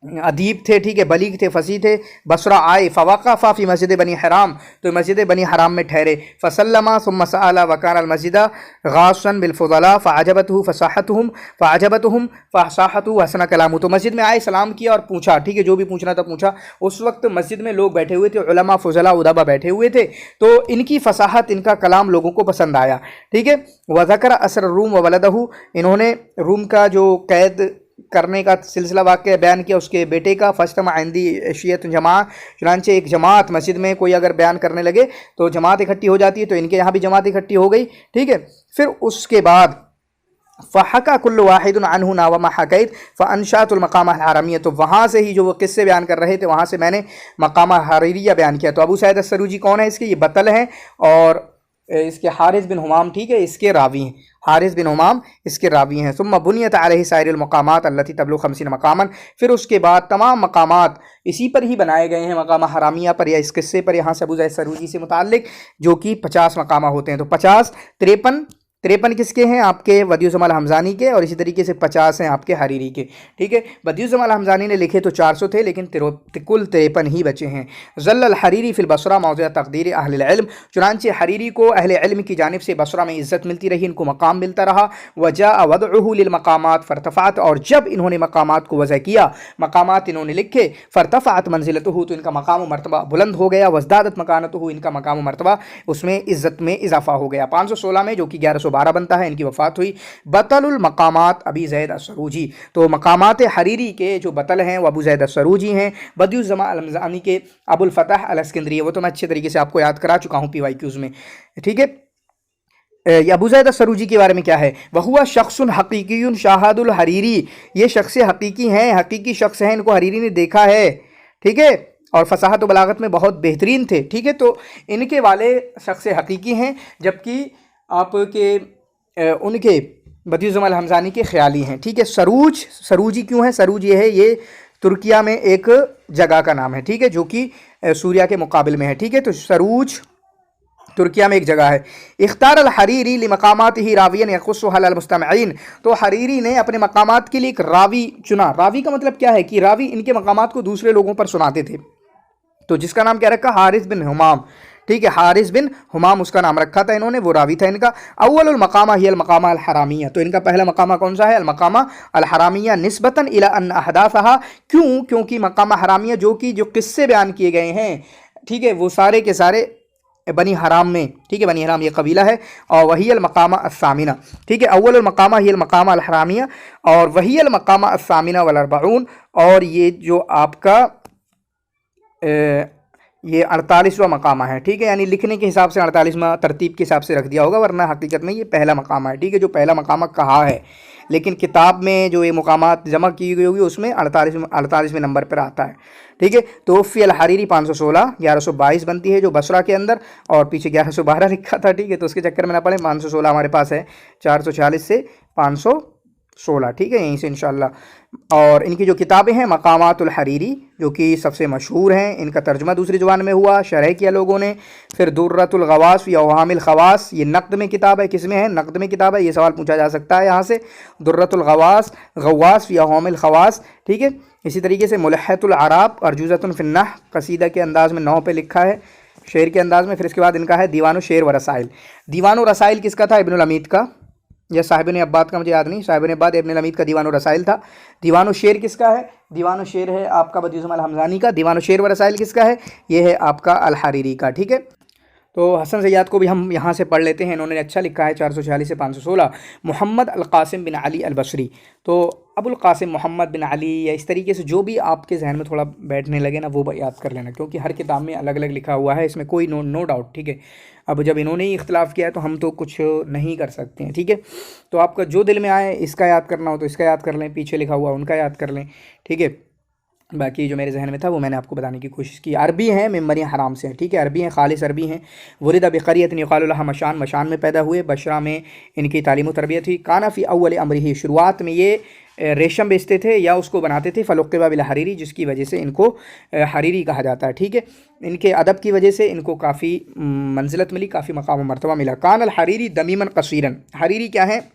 अदीब थे, ठीक है, बलीग थे, फसी थे। बसरा आए, फ़वाक़फ़ा फ़ी मस्जिद बनी हराम, तो मस्जिद बनी हराम में ठहरे। फ़सल्लमा सुम्मा सअला वकान अलमस्जिद गासन बिलफ़ुज़ला फ़अजबतहु फ़साहतहु हसन कलामु, तो मस्जिद में आए, सलाम किया और पूछा, ठीक है, जो भी पूछना था पूछा। उस वक्त मस्जिद में लोग बैठे हुए थे, उलमा फ़ुज़ला उदबा बैठे हुए थे, तो इनकी फ़साहत, इनका कलाम लोगों को पसंद आया, ठीक है। वज़कर असर रूम व वलदहु, इन्होंने रूम का जो कैद करने का सिलसिला वाक़या बयान किया, उसके बेटे का। फस्तमा आइंदी शियत जमा, चुनांचे एक जमात, मस्जिद में कोई अगर बयान करने लगे तो जमात इकट्ठी हो जाती है, तो इनके यहाँ भी जमात इकट्ठी हो गई, ठीक है। फिर उसके बाद फ़हका कुल्लु वाहिदुन अन्हु नावमा हकैत फ़अनशातुल मकाम हरामिया, तो वहाँ से ही जो वो किस्से बयान कर रहे थे वहाँ से मैंने मकाम हरीरिया बयान किया। तो अबू सईद अस्सरूजी कौन है? इसके ये बतल हैं, और इसके हारिस बिन हुमाम, ठीक है, इसके रावी हैं, हारिस बिन हुमाम इसके रावी हैं। सुम्मा बुनियत अलैहि साइरुल मकामात अल्लती तबलुग़ 50 मकामन, फिर उसके बाद तमाम मकामात इसी पर ही बनाए गए हैं, मकाम हरामिया पर, या इस किस्से पर, यहाँ से अबू ज़ैद अस्सरूजी से मुताल्लिक, जो कि 50 मकामा होते हैं। तो 50, 53 किसके हैं? आपके बदियुज़्ज़मान हमज़ानी के, और इसी तरीके से 50 हैं आपके हरीरी के, ठीक है। बदियुज़्ज़मान हमज़ानी ने लिखे तो 400 थे, लेकिन कुल 53 ही बचे हैं। ज़ल्लल हरीरी फ़िल बसरा मौज़िअ तक़दीर अहलिल इल्म, चुनांचे हरीरी को अहले इल्म की जानिब से बसरा में इज़्ज़त मिलती रही, इनको मकाम मिलता रहा। वजाअ वदउहु लिल मकामात फ़रतफ़अत, और जब इन्होंने मकामात को वज़अ किया, मकामात इन्होंने लिखे, फ़रतफ़अत मंज़िलतुहु, तो इनका मकाम व मर्तबा बुलंद हो गया। वज़दादत मकानतुहु, इनका मकाम व मर्तबा उसमें इज़्ज़त में इजाफ़ा हो गया। 516 में, जो कि 1112 बनता है, इनकी वफ़ात हुई। बतलुल मकामात अबी ज़ैद अस्सरूजी, तो मकामात हरीरी के जो बतल हैं वो अबू ज़ैद अस्सरूजी हैं। बदियुज़्ज़मान हमज़ानी के अबुल फ़तह अल अस्कंदरी, वो तो मैं अच्छे तरीके से आपको याद करा चुका हूँ PYQs में, ठीक है। अबू ज़ैद सरूजी के बारे में क्या है, वहुआ शख्सुन हकीकीयुन शाहदुल हरीरी, ये शख्स हकीकी हैं, हकीकी शख्स हैं, इनको हरीरी ने देखा है, ठीक है, और फसाहत व बलागत में बहुत बेहतरीन थे, ठीक है। तो इनके वाले शख्स हकीकी हैं, जबकि आपके उनके बदियुज़्ज़मान हमज़ानी के ख्याली हैं, ठीक है। सरूजी क्यों है, सरूज ये है, ये तुर्किया में एक जगह का नाम है, ठीक है, जो कि सूरिया के मुकाबिल में है, ठीक है। तो सरूज तुर्किया में एक जगह है। इख्तार अल हरीरी li मकामातिही रावियन यखुस्सु अल मुस्तमईन, तो हरीरी ने अपने मकामात के लिए एक रावी चुना। रावी का मतलब क्या है कि रावी इनके मकामात को दूसरे लोगों पर सुनाते थे, तो जिसका नाम क्या रखा, हारिस बिन हुमाम, ठीक है, हारिस बिन हुमाम उसका नाम रखा था इन्होंने, वो रावी था इनका। अव्वलुल मकामा हिय अल मकामा अल हरामिया, तो इनका पहला मकामा कौन सा है, अल मकामा अल हरामिया निस्बतन इला अन अहदासहा, क्यों, क्योंकि मकामा हरामिया जो किस्से बयान किए गए हैं, ठीक है, वो सारे के सारे बनी हराम में, ठीक है, बनी हराम ये कबीला है, और वही अल मकामा अस्सामिना, ठीक है, अव्वलुल मकामा हिय अल मकामा अल हरामिया, और वही अल मकामा अस्सामिना वल अर्बऊन, और ये जो आपका ये 48वां मकामा है, ठीक है, यानी लिखने के हिसाब से 48वां तरतीब के हिसाब से रख दिया होगा, वरना हकीकत में ये पहला मकामा है, ठीक है, जो पहला मकामा कहा है, लेकिन किताब में जो ये मुकामात जमा की गई होगी उसमें 48वें नंबर पर आता है, ठीक है। तो फ़ी अल हरीरी 516 1122 बनती है जो बसरा के अंदर, और पीछे 1112 लिखा था, ठीक है, तो उसके चक्कर में ना पड़े, 516 हमारे पास है, 440 से 516, ठीक है, यहीं से इंशाल्लाह। और इनकी जो किताबें हैं, मकामातुल हरीरी जो कि सबसे मशहूर हैं, इनका तर्जुमा दूसरी ज़ुबान में हुआ, शरह किया लोगों ने। फिर दुर्रतुल गवास या अवामिल खवास, ये नक़द में किताब है, किस में है, नक़द में किताब है, ये सवाल पूछा जा सकता है यहाँ से। दुर्रतुल गवास या अवामिल खवास, ठीक है। इसी तरीके से मुलहतुल अराब अर्जुज़तुन फिन्नाह, कसीदा के अंदाज़ में 9 पे लिखा है, शेर के अंदाज़ में। फिर इसके बाद इनका है दीवान शेर व रसाइल। दीवान रसाइल किसका था, इब्नुल अमीद का, या साहिब ने अब्बाद का मुझे याद नहीं, साहिब ने अब्बाद इब्नुल अमीद का दीवान रसाइल था। दीवान शेर किसका है, दीवान शेर है आपका बदियुज़्ज़मान हमज़ानी का। दीवान शेर व रसाइल किसका है, ये है आपका अल हरीरी का, ठीक है। तो हसन ज़ैयाद को भी हम यहाँ से पढ़ लेते हैं, इन्होंने अच्छा लिखा है 446 से 516। मोहम्मद अल कासिम बिन अली अल बसरी, तो अबुल कासिम मोहम्मद बिन अली, या इस तरीके से जो भी आपके जहन में थोड़ा बैठने लगे ना, वो याद कर लेना, क्योंकि हर किताब में अलग अलग लिखा हुआ है, इसमें कोई नो डाउट, ठीक है। अब जब इन्होंने ही इख्तिलाफ़ किया है तो हम तो कुछ नहीं कर सकते हैं, ठीक है। तो आपका जो दिल में आए, इसका याद करना हो तो इसका याद कर लें, पीछे लिखा हुआ उनका याद कर लें, ठीक है। बाकी जो मेरे जहन में था वो मैंने आपको बताने की कोशिश की। अरबी हैं, मेम्बरी हराम से हैं, ठीक है, अरबी हैं, खालिस अरबी हैं। वलिद बिक़रियत युक़ालु लहा मशान, मशान में पैदा हुए, बशरा में इनकी तालीम व तरबियत हुई। काना फ़ी अव्वल अमरिही, शुरुआत में ये रेशम बेचते थे या उसको बनाते थे। फ़लुक़िबा बिल हरीरी, जिसकी वजह से इनको हरीरी कहा जाता है, ठीक है। इनके अदब की वजह से इनको काफ़ी मंजिलत मिली, काफ़ी मकाम व मर्तबा मिला। कान अल हरीरी दमीमन कसीरन, हरीरी क्या है,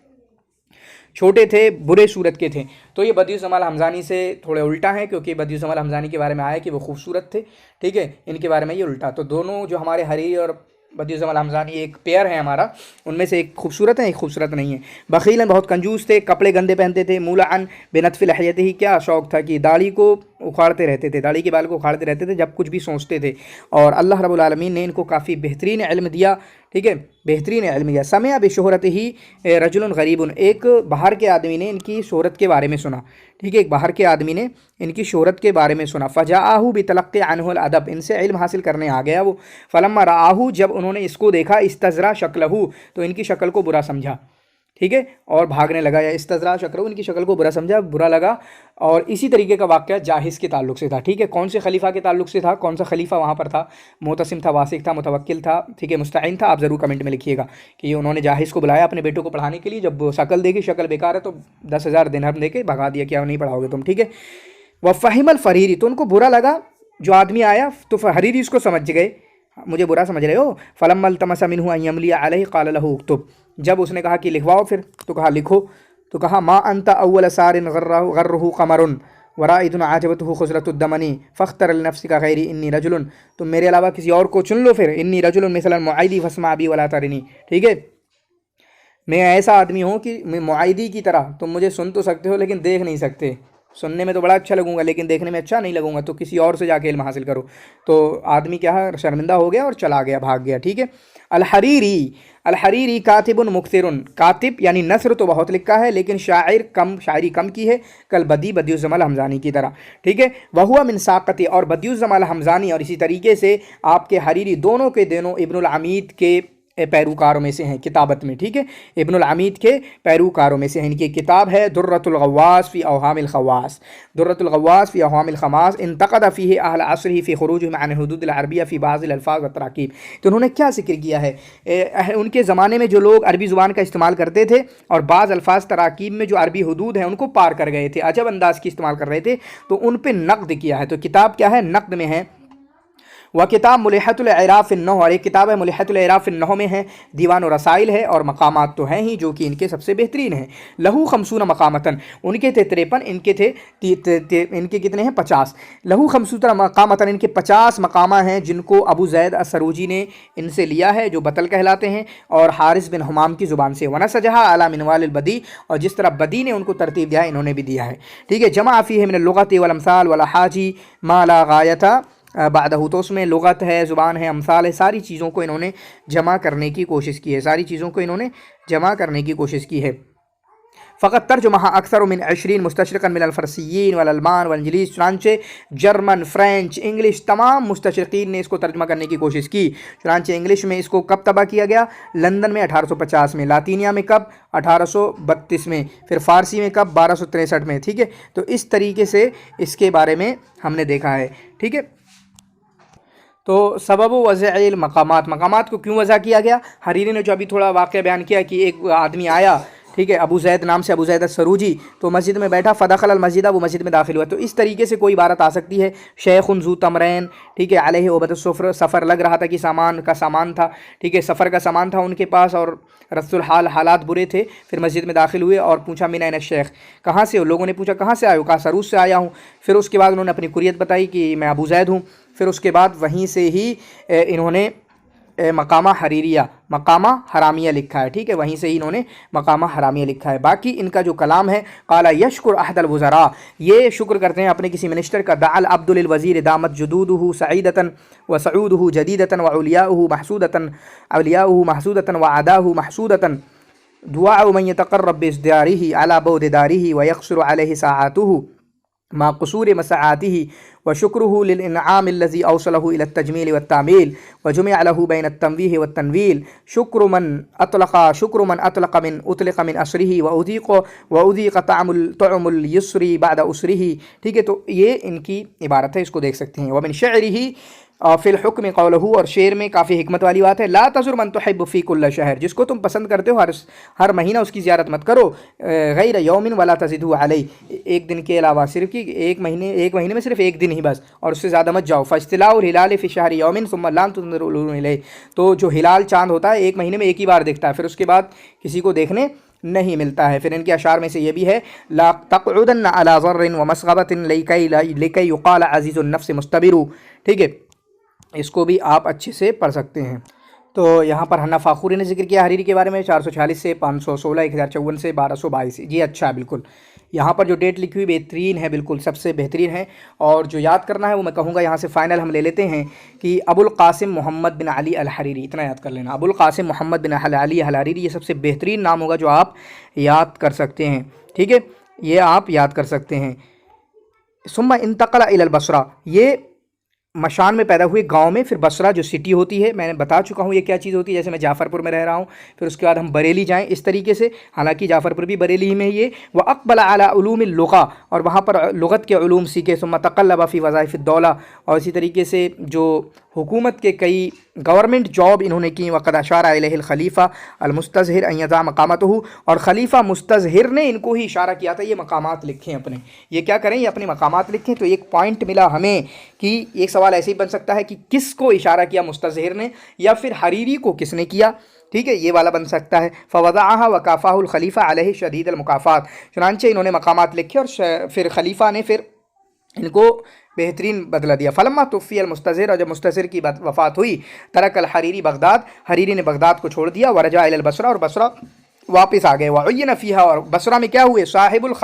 छोटे थे, बुरे सूरत के थे। तो ये बदियुज़्ज़मान हमज़ानी से थोड़े उल्टा है, क्योंकि बदियुज़्ज़मान हमज़ानी के बारे में आया कि वो खूबसूरत थे, ठीक है, इनके बारे में ये उल्टा। तो दोनों जो हमारे हरीरी और बदियुज़्ज़मान हमज़ानी एक पेयर है हमारा, उनमें से एक खूबसूरत है, एक खूबसूरत नहीं है। बख़ीलन, बहुत कंजूस थे, कपड़े गंदे पहनते थे। मूलाअन बेनतफ़ि लहियतिही, क्या शौक़ था कि दाढ़ी को उखाड़ते रहते थे, दाढ़ी के बाल को उखाड़ते रहते थे जब कुछ भी सोचते थे। और अल्लाह रब्बुल आलमीन ने इनको काफ़ी बेहतरीन इल्म दिया, ठीक है, बेहतरीन इल्म दिया। समय बेशोहरत ही रजुलन गरीबुन, एक बाहर के आदमी ने इनकी शोहरत के बारे में सुना, ठीक है, एक बाहर के आदमी ने इनकी शोहरत के बारे में सुना। फ़जाअहु बितलक़्क़ि अन्हुल अदब, इनसे इल्म हासिल करने आ गया वो। फ़लम्मा रआहु, जब उन्होंने इसको देखा, इस्तज़रा शक्लहु, तो इनकी शक्ल को बुरा समझा, ठीक है, और भागने लगा। या इस्तज़रा शक्लहु, इनकी शक्ल को बुरा समझा, बुरा लगा। और इसी तरीके का वाक़या जाहिज़ के ताल्लुक़ से था, ठीक है। कौन से खलीफा के ताल्लुक़ से था, कौन सा खलीफा वहाँ पर था, मोतसिम था, वासिक था, मुतवक्किल था, ठीक है, मुस्तईन था, आप ज़रूर कमेंट में लिखिएगा कि उन्होंने जाहिज़ को बुलाया अपने बेटों को पढ़ाने के लिए। जब शक्ल देखी, शक्ल बेकार है, तो 10,000 दिरहम दे के भगा दिया, क्या नहीं पढ़ाओगे तुम, ठीक है। व फ़हिमल फ़रीरी, तो उनको बुरा लगा जो आदमी आया, तो हरीरी इसको समझ गए, मुझे बुरा समझ रहे हो। फ़लम्मा इल्तमसा मिन्हु अन यमलिया अलैहि क़ाल लहू उक्तुब, जब उसने कहा कि लिखवाओ फिर, तो कहा लिखो। तो कहा मा अंता अव्वल सारिन गर्रहु क़मरुन वराइदुन आजबतहु खुज़रतुद्दमनी फ़ख्तर लिनफ़्सिका गैरी इन्नी रजुलन, तुम मेरे अलावा किसी और को चुन लो फिर। इन्नी रजुलन मिसलन मुआइदी फस्मा अबी वला तरिनी, ठीक है, मैं ऐसा आदमी हूँ कि मैं मुआइदी की तरह, तुम मुझे सुन तो सकते हो लेकिन देख नहीं सकते। सुनने में तो बड़ा अच्छा लगूंगा लेकिन देखने में अच्छा नहीं लगूंगा, तो किसी और से जाके इल्म हासिल करो। तो आदमी क्या है, शर्मिंदा हो गया और चला गया, भाग गया, ठीक है। अल हरीरी कातिबुन मुक्तिरुन, कातिब यानी नस्र तो बहुत लिखा है लेकिन शायरी कम की है। कल बदियुज़्ज़मान हमज़ानी की तरह, ठीक है। वहुआ मिन साक़ती, और बदियुज़्ज़मान हमज़ानी और इसी तरीके से आपके हरीरी दोनों के दोनों इब्नुल अमीद के पैरोकारों में से हैं किताबत में, ठीक है, इब्नुल अमीद के पैरोकारों में से हैं। इनकी किताब है दुर्रतुल गव्वास फ़ी अवहामिल खवास, दुर्रतुल गव्वास फ़ी अवहामिल खमास, इंतक़द फ़ीही अहल अस्रिही फ़ी खुरूजिहिम अन हुदूदिल अरबिया फ़ी बाज़िल अल्फ़ाज़ व तराकीब। तो उन्होंने क्या ज़िक्र किया है, उनके ज़माने में जो लोग अरबी ज़ुबान का इस्तेमाल करते थे और बाज़ अल्फ़ाज़ तराकीब में जो अरबी हुदूद हैं उनको पार कर गए थे, अजब अंदाज़ की इस्तेमाल कर रहे थे, तो उन पर नक़द किया है। तो किताब क्या है, नक़द में है। वह किताब मुलहतुल इराफ़ अन्नह, और एक किताब है मुलहतुल इराफ़ अन्नह में है, दीवान और रसाइल है, और मकामात तो हैं ही जो कि इनके सबसे बेहतरीन हैं। लहू खमसून मकामतन, उनके थे 53, इनके थे इनके कितने हैं 50। लहू खमसून मकामतन, इनके 50 मकामा हैं जिनको अबू ज़ैद अस्सरूजी ने इनसे लिया है, जो बतल कहलाते हैं, और हारिस बिन हमाम की ज़ुबान से। वना सजहा अला मिनवाल बदी, और जिस तरह बदी ने उनको तरतीब दिया है इन्होंने भी दिया है, ठीक है। जमा फ़ीही मिन लुग़त वल अमसाल वल हाजी मा ला गायता बादहू, तो उसमें लुग़त है, ज़ुबान है, अमसाल है, सारी चीज़ों को इन्होंने जमा करने की कोशिश की है, सारी चीज़ों को इन्होंने जमा करने की कोशिश की है। फ़क़त तर्जुमा अक्सर मिन 20 मुस्तशरिक़न मिनल फ़रसिय्यीन वल अल्मान वल इंजलीस, चुनांचे जर्मन, फ्रेंच, इंग्लिश तमाम मुस्तशरिक़ीन ने इसको तर्जुमा करने की कोशिश की। चुनांचे इंग्लिश में इसको कब तबाह किया गया, लंदन में 1850 में, लातीनिया में कब 1832 में, फिर फ़ारसी में कब 1263 में, ठीक है। तो इस तरीके से इसके बारे में हमने देखा है, ठीक है। तो सबब वज़अल मकामात, मकामात को क्यों वज़ा किया गया, हरीरी ने जो अभी थोड़ा वाक़या बयान किया कि एक आदमी आया, ठीक है, अबू ज़ैद नाम से, अबू ज़ैद अस्सरूजी, तो मस्जिद में बैठा, फ़दख़ल अल मस्जिद, वो मस्जिद में दाखिल हुआ। तो इस तरीके से कोई इबारत आ सकती है। शेख़ुन ज़ू तमरैन, ठीक है, अलैहि उबदुस्सफ़र, सफ़र लग रहा था कि सामान था, ठीक है, सफ़र का सामान था उनके पास, और रसूल हालात बुरे थे। फिर मस्जिद में दाखिल हुए और पूछा मिन ऐन शेख, कहाँ से हो, लोगों ने पूछा कहाँ से आए हो, कहा सरूज से आया हूँ। फिर उसके बाद उन्होंने अपनी कुरियत बताई कि मैं अबू ज़ैद हूँ। फिर उसके बाद वहीं से ही इन्होंने मकामा हरीरिया, मकामा हरामिया लिखा है, ठीक है, वहीं से ही इन्होंने मकामा हरामिया लिखा है। बाकी इनका जो कलाम है, काला यशकुर अहदल वज़रा, ये शुक्र करते हैं अपने किसी मिनिस्टर का, दाल अब्दुल वज़ीर दामत जुदूदुहु सईदतन व सऊदुहु जदीदतन व उलियाउहु महसूदतन व अदाहु महसूदतन, दुआ मन यतक़र्रब बिइज़्दियारिही अला बौद दारिही व यक़सुरु अलैहि सआतुहु मा क़ुसूर मसआतिही व शुक्रुहु लिल इनआम अल्लज़ी औसलहु इला तजमील व तामील व जुमिअ लहु बैन तंवीह व तनवील, शुक्र मन अतलक़ मिन उतलिक़ मिन असरिही व उज़ीक़ तअमुल युस्री बाद उसरिही, ठीक है। तो ये इनकी इबारत है, इसको देख सकते हैं। व मिन शअरिही फ़िल हुक्म क़ौलहु, और शेर में काफ़ी हिकमत वाली बात है। ला तज़ुर मन तुहिब्बु फ़ी कुल्ल शहर, जिसको तुम पसंद करते हो हर महीना उसकी ज़ियारत मत करो। गैर यौमिन वला तज़िदहु अलैहि, एक दिन के अलावा, सिर्फ कि एक महीने में सिर्फ एक दिन ही बस, और उससे ज़्यादा मत जाओ। फ़इस्तिलाउ हिलाल फ़ी शहर यौमिन सुम्मा लाम तुनज़ुरु इलैहि, तो जो हिलाल चाँद होता है एक महीने में एक ही बार दिखता है, फिर उसके बाद किसी को देखने नहीं मिलता है। फिर इनके अशार में से ये भी है, ला तक़उदन्न अला ज़र्रिन व मसग़बतिन लिकै युक़ाल अज़ीज़ुन नफ्स मुस्तबिरु, ठीक है, इसको भी आप अच्छे से पढ़ सकते हैं। तो यहाँ पर हन्ना फ़ाखूरी ने जिक्र किया हरीरी के बारे में, 446 से 516, 1054 से 1222। जी अच्छा है, बिल्कुल। यहाँ पर जो डेट लिखी हुई बेहतरीन है, बिल्कुल सबसे बेहतरीन है। और जो याद करना है वो मैं कहूँगा, यहाँ से फ़ाइनल हम ले लेते हैं कि अबुल क़ासिम मोहम्मद बिन अली अल हरीरी, इतना याद कर लेना, अबुल क़ासिम मोहम्मद बिन अली अल हरीरी, ये सबसे बेहतरीन नाम होगा जो आप याद कर सकते हैं, ठीक है, ये आप याद कर सकते हैं। सुम्मा इंतक़ला इलल बसरा, ये मशान में पैदा हुए गांव में, फिर बसरा जो सिटी होती है, मैंने बता चुका हूँ ये क्या चीज़ होती है। जैसे मैं जाफ़रपुर में रह रहा हूँ, फिर उसके बाद हम बरेली जाएं, इस तरीके से, हालांकि जाफ़रपुर भी बरेली ही में ही है। व अक़बला अला उलूमिल लुग़ा, और वहाँ पर लुग़त के उलूम सीखे। सुम्मा तक़ल्लबा फ़ी वज़ाइफ़िद दौला, और इसी तरीके से जो हुकूमत के कई गवर्नमेंट जॉब इन्होंने की। वक़द अशारा इलैहिल खलीफ़ा अल मुस्तज़हिर अन यज़ा मक़ामतहु, और खलीफा मुस्तज़हिर ने इनको ही इशारा किया था ये मकामात लिखें अपने, ये क्या करें, ये अपने मकामात लिखें। तो एक पॉइंट मिला हमें कि एक सवाल ऐसे ही बन सकता है कि किसको इशारा किया, मुस्तज़हिर ने या फिर हरीरी को किसने किया, ठीक है, ये वाला बन सकता है। फ़वज़अहा व काफ़ाहुल खलीफ़ा अलैहि शदीदुल मुकाफ़ात, चुनांचे इन्होंने मकामात लिखे और फिर खलीफा ने फिर इनको बेहतरीन बदला दिया। फलम्मा तुफ़ी अल मुस्तज़हिर, और जब मुस्तज़हिर की वफ़ात हुई, तरक अल हरीरी बगदाद, हरीरी ने बगदाद को छोड़ दिया। वरजा इलल बसरा, और बसरा वापस आ गए। वउय्यन फ़ीहा, और बसरा में क्या हुए, साहिबुल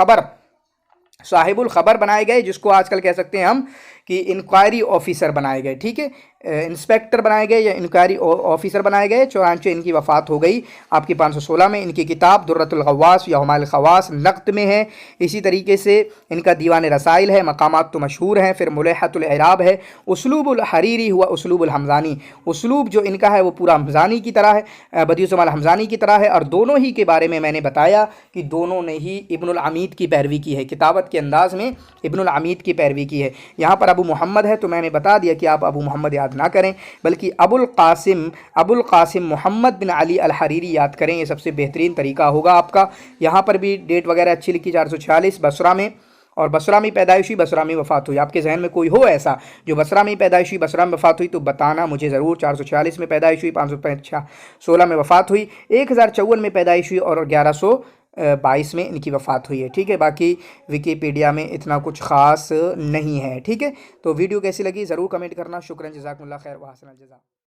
ख़बर बनाए गए, जिसको आजकल कह सकते हैं हम कि इंक्वायरी ऑफिसर बनाए गए, ठीक है, इंस्पेक्टर बनाए गए या इंक्वायरी ऑफिसर बनाए गए। चुनांचे इनकी वफ़ात हो गई आपकी 516 में। इनकी किताब दुर्रतुल ग़व्वास या हुमायुल ख़वास नक़्द में है। इसी तरीके से इनका दीवान रसाइल है, मकामात तो मशहूर हैं। फिर मुलहतुल इराब है। उसलूबुल हरीरी हुआ उसलूबुल हमज़ानी, उसलूब जो इनका है वो पूरा हमज़ानी की तरह है, बदियुल जमाल हमज़ानी की तरह है। और दोनों ही के बारे में मैंने बताया कि दोनों ने ही इब्नुल अमीद की पैरवी की है, किताबत के अंदाज़ में इब्नुल अमीद की पैरवी की है। यहाँ पर अबू मोहम्मद है तो मैंने बता दिया कि आप अबू मोहम्मद याद ना करें, बल्कि अबुल कासिम मोहम्मद बिन अली अल हरीरी याद करें, ये सबसे बेहतरीन तरीका होगा आपका। यहाँ पर भी डेट वगैरह अच्छी लिखी, 446 बसरा में, और बसरा में पैदाइश हुई, बसरा में वफ़ात हुई। आपके जहन में कोई हो ऐसा जो बसरा में पैदाइश हुई, बसरा में वफ़ात हुई, तो बताना मुझे ज़रूर। 446 में पैदाइश हुई, 516 में वफ़ात हुई, 1054 में पैदाइश हुई और 1122 में इनकी वफ़ात हुई है, ठीक है। बाकी विकीपीडिया में इतना कुछ ख़ास नहीं है, ठीक है। तो वीडियो कैसी लगी ज़रूर कमेंट करना। शुक्रन, जज़ाकुमुल्लाह खैर व हसन अल जज़ा।